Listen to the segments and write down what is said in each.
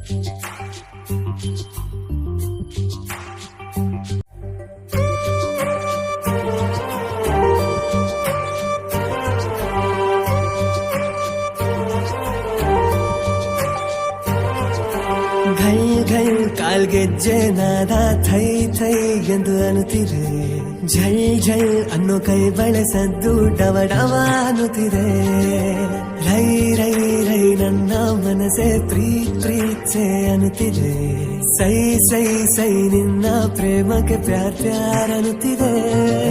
ಘಲ್ ಕಾಲ್ಗೆಜ್ಜೆ ನಾದ Thi Thi ಎಂದು ಅನ್ನುತ್ತಿದೆ. ಝಲ್ ಝಲ್ ಅನ್ನೋ ಕೈ ಬಳಸದ್ದು ಡವ ಡವ ಅನ್ನುತ್ತಿದೆ. ರೈ ರೈ ರೈ ನನ್ನ ಮನಸ್ಸೆ ಪ್ರೀತ್ಸೆ ಅನ್ನುತ್ತಿದೆ. ಸೈ ಸೈ ಸೈ ನಿನ್ನ ಪ್ರೇಮಕ್ಕೆ ಪ್ಯಾರ್ ಪ್ಯಾರ್ ಅನ್ನುತ್ತಿದೆ.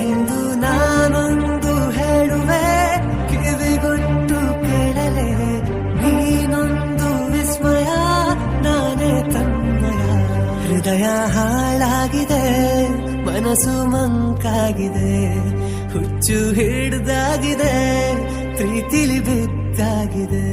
ಎಂದು ನಾನೊಂದು ಹೇಳುವೆ ಕಿವಿಗೊಟ್ಟು ಕೇಳಲೆ, ನೀನೊಂದು ವಿಸ್ಮಯ ನಾನೇ ತನ್ಮಯ. ಹೃದಯ ಹಾಳಾಗಿದೆ, ಮನಸ್ಸು ಮಂಕಾಗಿದೆ, ಹುಚ್ಚು ಹಿಡ್ದಾಗಿದೆ, ಪ್ರೀತಿಲಿ ಬಿದ್ದಾಗಿದೆ.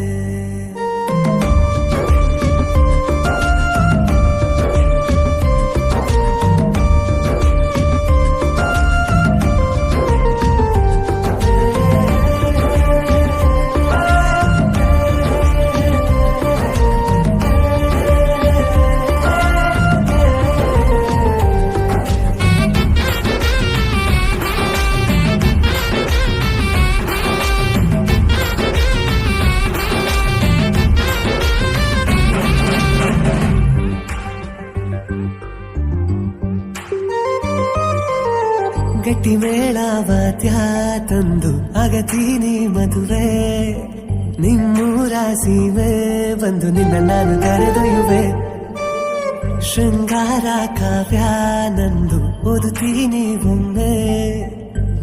ಗಟ್ಟಿ ಮೇಳವಾದ್ಯ ತಂದು ಅಗತೀನಿ ಮದುವೆ, ನಿಮ್ಮೂರ ಸೀಮೆ ಬಂದು ನಿನ್ನ ನಾನು ಕರೆದೊಯ್ಯುವೆ. ಶೃಂಗಾರ ಕಾವ್ಯ ನಂದು ಓದುತ್ತೀನಿ ಒಮ್ಮೆ,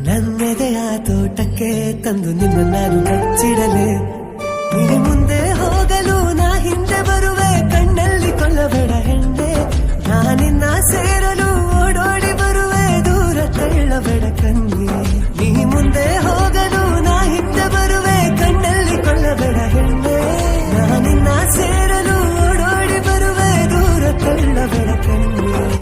ನನ್ನೆದೆಯ ತೋಟಕ್ಕೆ ತಂದು ನಿನ್ನ ನಾನು ಕಚ್ಚಿಡಲೆ. ನೀ ಮುಂದೆ ಹೋಗಲು ನಾ ಹಿಂದೆ ಬರುವೆ, ಕಣ್ಣಲ್ಲಿ ಕೊಲ್ಲಬೇಡ ಹೆಣ್ಣೆ. ನಾನಿನ್ನ ಸೇರಲು ಓಡೋಡಿ ಬರುವೆ, ದೂರ ತಳ್ಳಬೇಡ ಕಣ್ಣಿ. ನೀ ಮುಂದೆ ಹೋಗಲು ನಾ ಹಿಂದೆ ಬರುವೆ, ಕಣ್ಣಲ್ಲಿ ಕೊಲ್ಲಬೇಡ ಹೆಣ್ಣೆ. ನಾನಿನ್ನ